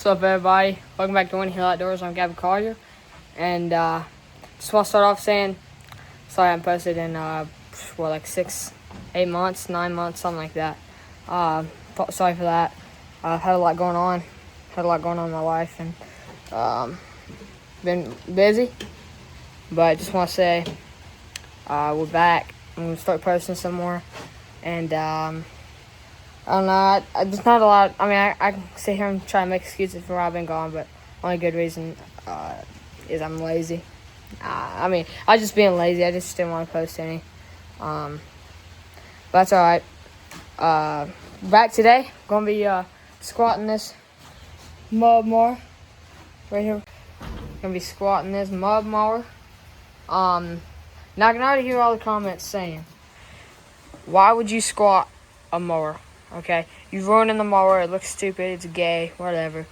What's up, everybody? Welcome back to Winnie Hill Outdoors. I'm Gavin Collier, and just want to start off saying sorry I haven't posted in like 6, 8 months, 9 months, something like that. Sorry for that. I've had a lot going on. In my life, and been busy. But I just want to say we're back. I'm gonna start posting some more, and I don't know. There's not a lot. I mean, I can sit here and try to make excuses for why I've been gone, but only good reason is I'm lazy. I mean, I was just being lazy. I just didn't want to post any. But that's all right. Back today, gonna be squatting this mud mower right here. Gonna be squatting this mud mower. Now I can already hear all the comments saying, "Why would you squat a mower?" Okay, you're ruining the mower. It looks stupid. It's gay. Whatever.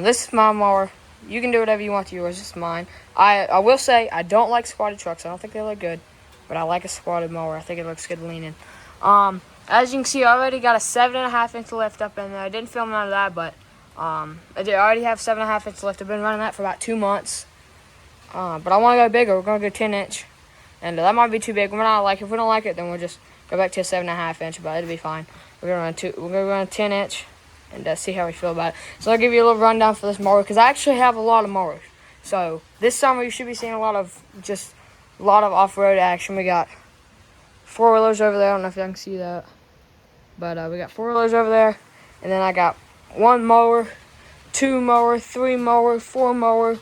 This is my mower. You can do whatever you want to yours. It's mine. I will say I don't like squatted trucks. I don't think they look good, but I like a squatted mower. I think it looks good leaning. As you can see, I already got a 7.5-inch lift up in there. I didn't film none of that, but I already have 7.5-inch lift. I've been running that for about 2 months. But I want to go bigger. We're gonna go 10-inch, and that might be too big. We're not like. If we don't like it, then we'll just go back to a 7.5-inch. But it'll be fine. We're gonna run a 10-inch and see how we feel about it. So I'll give you a little rundown for this mower because I actually have a lot of mowers. So this summer you should be seeing a lot of off-road action. We got 4-wheelers over there. I don't know if you can see that, but we got 4-wheelers over there, and then I got 1 mower, 2 mower, 3 mower, 4 mower,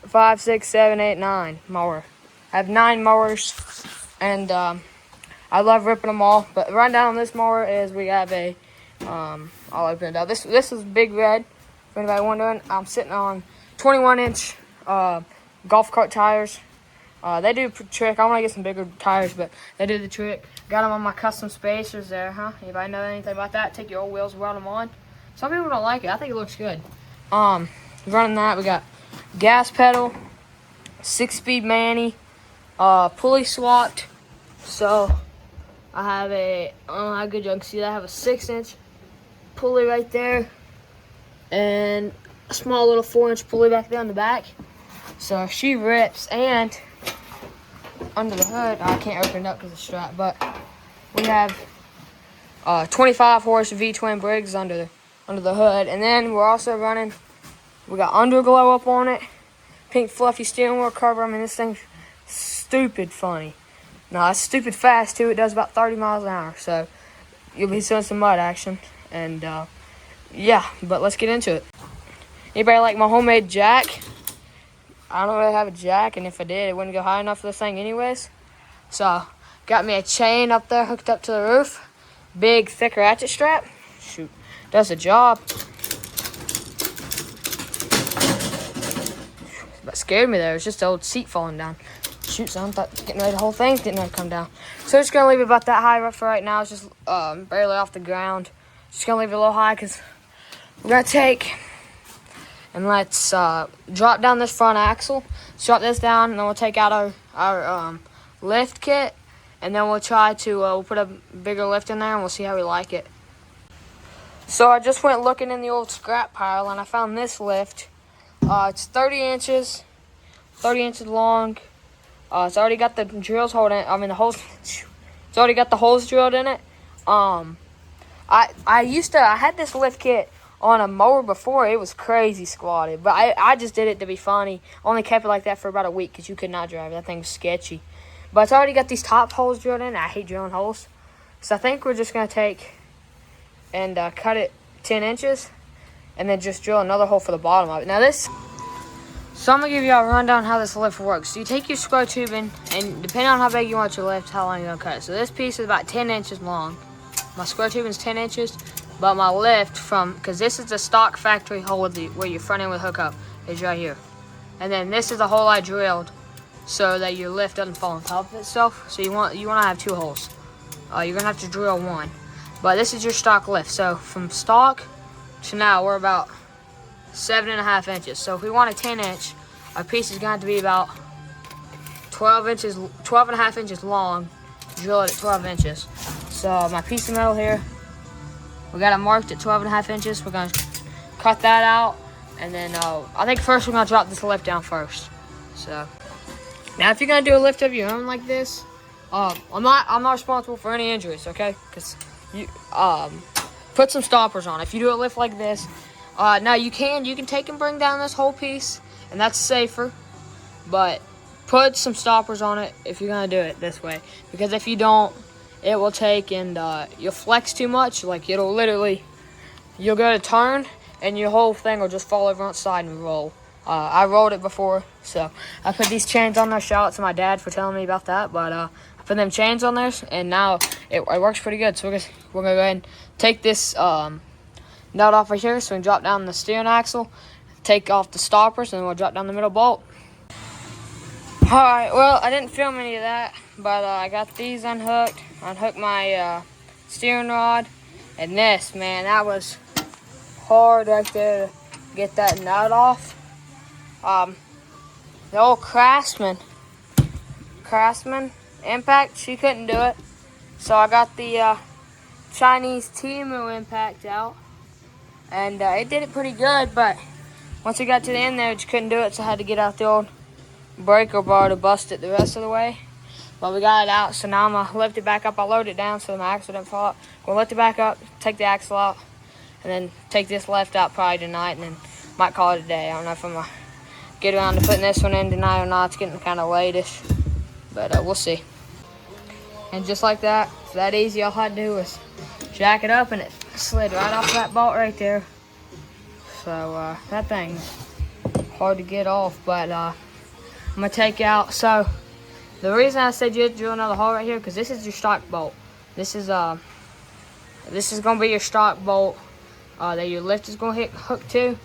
5, 6, 7, 8, 9 mower. I have 9 mowers, and I love ripping them all. But the rundown on this mower is we have a, I'll open it up. This is Big Red. If anybody wondering, I'm sitting on 21-inch golf cart tires. They do the trick. I want to get some bigger tires, but they do the trick. Got them on my custom spacers there, huh? Anybody know anything about that? Take your old wheels, weld them on. Some people don't like it. I think it looks good. Running that, we got gas pedal, 6-speed Manny, pulley swapped. So I have I don't know how good you can see that. I have a 6-inch pulley right there, and a small little 4-inch pulley back there on the back. So she rips, and under the hood, I can't open it up because it's strapped, but we have 25 horse V-twin Briggs under the hood, and then we're also running. We got underglow up on it, pink fluffy steering wheel cover. I mean, this thing's stupid funny. No, it's stupid fast too. It does about 30 miles an hour, so you'll be seeing some mud action, and yeah. But let's get into it. Anybody like my homemade jack? I don't really have a jack, and if I did, it wouldn't go high enough for this thing anyways. So, got me a chain up there hooked up to the roof. Big, thick ratchet strap. Shoot, does the job. That scared me there. It was just the old seat falling down. Shoot, son, thought getting ready, the whole thing's getting ready to come down. So, just going to leave it about that high for right now. It's just barely off the ground. Just going to leave it a little high because we're going to take... And let's drop down this front axle. Let's drop this down, and then we'll take out our lift kit, and then we'll try to we'll put a bigger lift in there, and we'll see how we like it. So I just went looking in the old scrap pile, and I found this lift. It's 30 inches long. It's already got the drills holding it. I mean the holes. It's already got the holes drilled in it. I had this lift kit on a mower before. It was crazy squatted, but I just did it to be funny. Only kept it like that for about a week because you could not drive it. That thing was sketchy. But it's already got these top holes drilled in. I hate drilling holes. So I think we're just going to take and cut it 10 inches and then just drill another hole for the bottom of it. Now so I'm going to give you a rundown how this lift works. So you take your square tubing, and depending on how big you want your lift, how long you're going to cut it. So this piece is about 10 inches long. My square tubing is 10 inches. But my lift because this is the stock factory hole where your front end would hook up, is right here. And then this is the hole I drilled so that your lift doesn't fall on top of itself. So you want to have 2 holes. You're gonna have to drill 1. But this is your stock lift. So from stock to now we're about 7.5 inches. So if we want a 10-inch, our piece is gonna have to be about 12.5 inches long. Drill it at 12 inches. So my piece of metal here We got it marked at 12.5 inches. We're gonna cut that out, and then I think first we're gonna drop this lift down first. So now, if you're gonna do a lift of your own like this, I'm not responsible for any injuries, okay? Because you put some stoppers on. If you do a lift like this, now you can take and bring down this whole piece, and that's safer. But put some stoppers on it if you're gonna do it this way, because if you don't, it will take and you'll flex too much. Like you'll go to turn and your whole thing will just fall over on its side and roll. I rolled it before, so I put these chains on there. Shout out to my dad for telling me about that. But I put them chains on there, and now it works pretty good. So we're gonna go ahead and take this nut off right here, so we can drop down the steering axle, take off the stoppers, and then we'll drop down the middle bolt. Alright, well, I didn't film any of that, but I got these unhooked. Unhooked my steering rod, and this, man, that was hard right there to get that nut off. The old craftsman impact, she couldn't do it, so I got the Chinese Timu impact out, and it did it pretty good. But once we got to the end there, it just couldn't do it, so I had to get out the old breaker bar to bust it the rest of the way. But we got it out, so now I'm gonna lift it back up. I load it down so my axle didn't fall out. We'll lift it back up, take the axle out, and then take this left out probably tonight, and then might call it a day. I don't know if I'm gonna get around to putting this one in tonight or not. It's getting kind of late-ish, but we'll see. And just like that, it's that easy. All I had to do was jack it up, and it slid right off that bolt right there. So that thing's hard to get off, but I'm gonna take out. So the reason I said you drill another hole right here, because this is your stock bolt. This is gonna be your stock bolt that your lift is gonna hook to.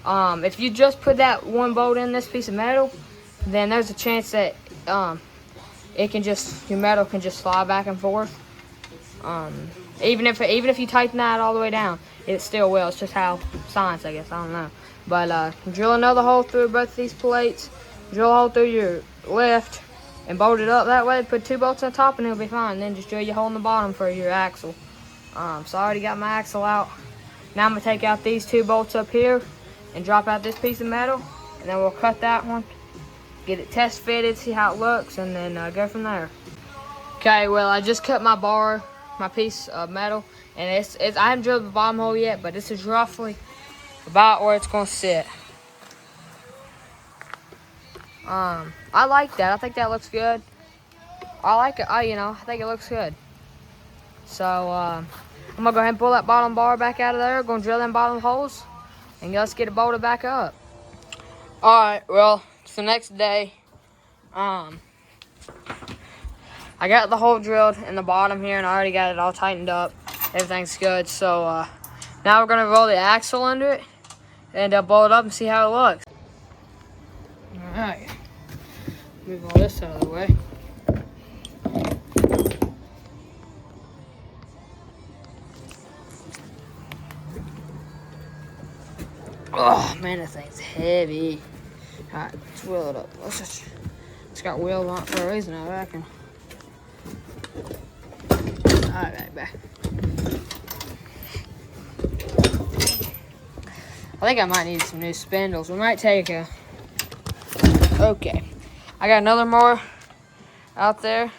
If you just put that one bolt in this piece of metal, then there's a chance that your metal can just slide back and forth. Even if you tighten that all the way down, it still will. It's just how science, I guess. I don't know. But drill another hole through both these plates. Drill a hole through your lift and bolt it up that way. Put 2 bolts on top and it'll be fine. Then just drill your hole in the bottom for your axle. So I already got my axle out. Now I'm gonna take out these 2 bolts up here and drop out this piece of metal, and then we'll cut that one, get it test fitted, see how it looks, and then go from there. Okay, well, I just cut my bar, my piece of metal, and I haven't drilled the bottom hole yet, but this is roughly about where it's gonna sit. I like that. I think that looks good. I like it. I think it looks good. So I'm gonna go ahead and pull that bottom bar back out of there. Gonna drill them bottom holes, and let's get it bolted back up. All right. Well, it's the next day. I got the hole drilled in the bottom here, and I already got it all tightened up. Everything's good. So now we're gonna roll the axle under it and bolt it up and see how it looks. All right. Move all this out of the way. Oh man, this thing's heavy. Alright, let's wheel it up. It's got wheels on it for a reason, I reckon. Alright, back. I think I might need some new spindles. We might take a... Okay. I got another mower out there.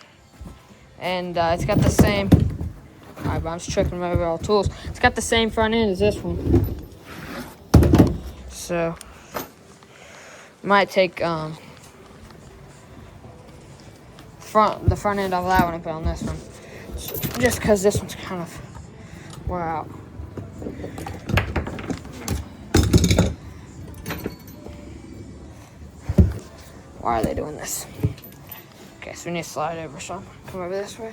And it's got the same... Alright, but I'm just tripping over all tools. It's got the same front end as this one. So, might take the front end of that one and put on this one, just because this one's kind of wore out. Why are they doing this? Okay, so we need to slide over some. Come over this way.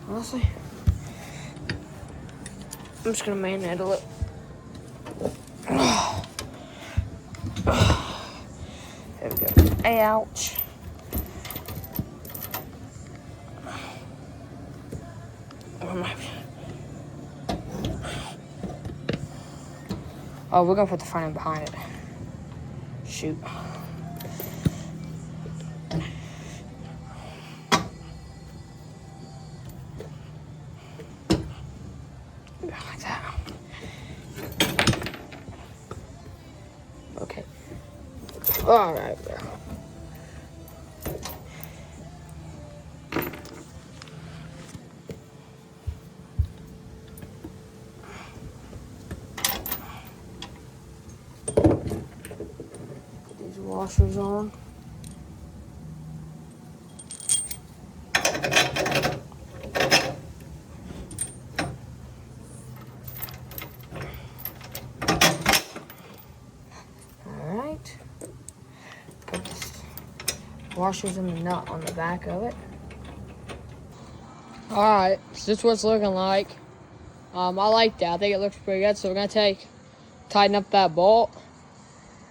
Honestly, I'm just gonna manhandle it. There we go. Ouch. Oh, we're gonna put the front end behind it. Shoot. Like that. Okay. All right, bro. Put these washers on. Alright. Put this washers and the nut on the back of it. Alright, so this is what it's looking like. I like that. I think it looks pretty good. So we're gonna tighten up that bolt,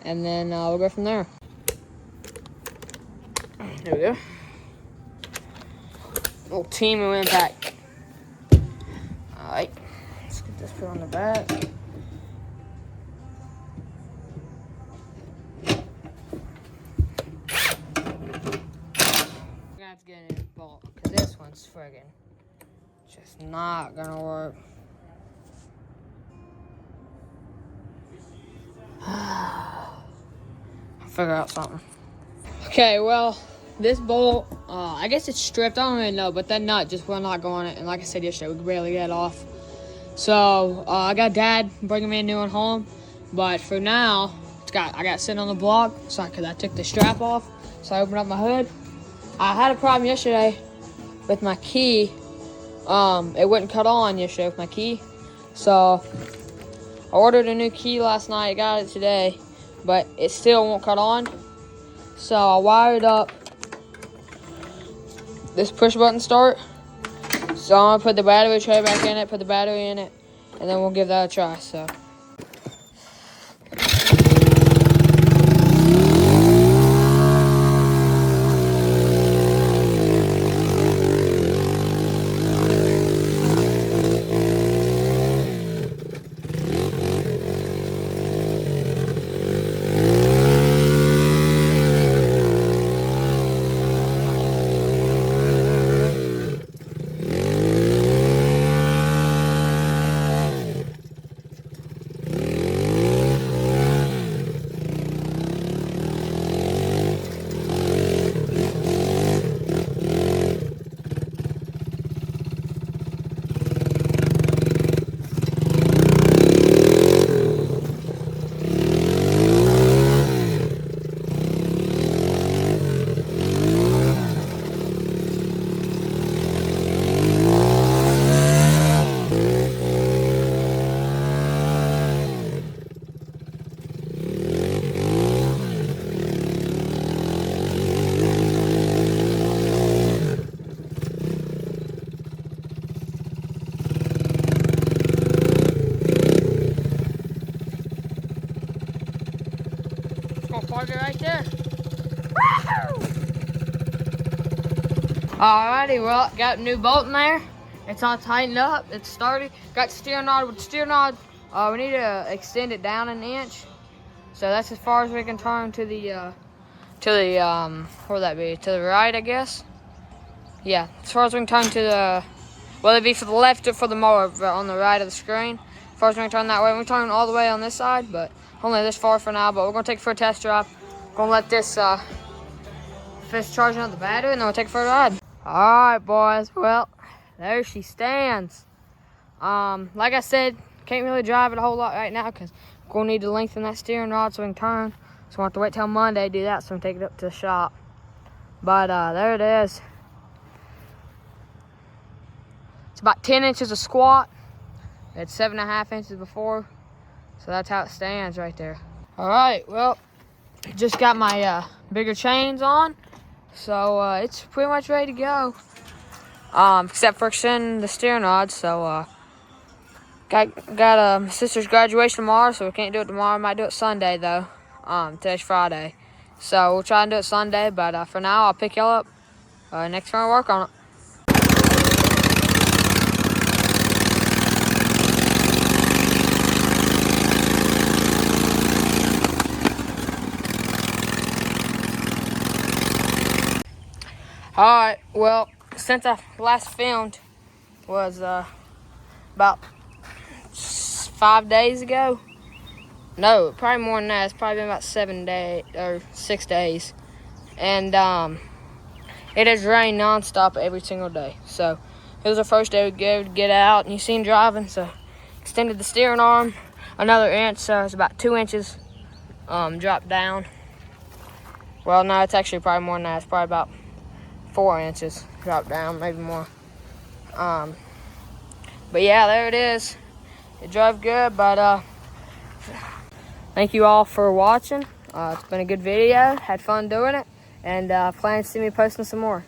and then we'll go from there. There we go. Little team of impact. Alright, let's get this put on the back. We're gonna have to get a new bolt because this one's friggin' just not gonna work. I'll figure out something. Okay, well, this bolt, I guess it's stripped. I don't really know, but that nut just will not go on it. And like I said yesterday, we could barely get it off. So I got Dad bringing me a new one home, but for now, I got it sitting on the block. So because I took the strap off, so I opened up my hood. I had a problem yesterday with my key. It wouldn't cut on yesterday with my key, so I ordered a new key last night. I got it today, but it still won't cut on. So I wired up this push button start. So I'm gonna put the battery tray back in it, put the battery in it, and then we'll give that a try. So. Park it right there. Alrighty, well, got a new bolt in there. It's all tightened up. It's started. Got steering rod with steering rod. We need to extend it down an inch. So that's as far as we can turn to the where would that be? To the right, I guess. Yeah, as far as we can turn to the, whether it be for the left or for the mower, but on the right of the screen. As far as we can turn that way. We're turning all the way on this side, but only this far for now. But we're gonna take it for a test drive. Gonna let this finish charging up the battery, and then we'll take it for a ride. All right, boys. Well, there she stands. Like I said, can't really drive it a whole lot right now because we're gonna need to lengthen that steering rod so we can turn. So we'll have to wait till Monday to do that, so we can take it up to the shop. But there it is. It's about 10 inches of squat. It's 7.5 inches before. So that's how it stands right there. All right, well, just got my bigger chains on. So it's pretty much ready to go. Except for extending the steering rod. So got my sister's graduation tomorrow, so we can't do it tomorrow. Might do it Sunday though. Today's Friday. So we'll try and do it Sunday, but for now I'll pick y'all up next time I work on it. Alright, well, since I last filmed was about 5 days ago. No, probably more than that. It's probably been about 7 days or 6 days. And it has rained nonstop every single day. So it was the first day we go to get out, and you seen driving. So extended the steering arm another inch, so it's about 2 inches dropped down. Well, no, it's actually probably more than that. It's probably about 4 inches dropped down, maybe more. But yeah, there it is. It drove good, but thank you all for watching. It's been a good video. Had fun doing it, and plan to see me posting some more.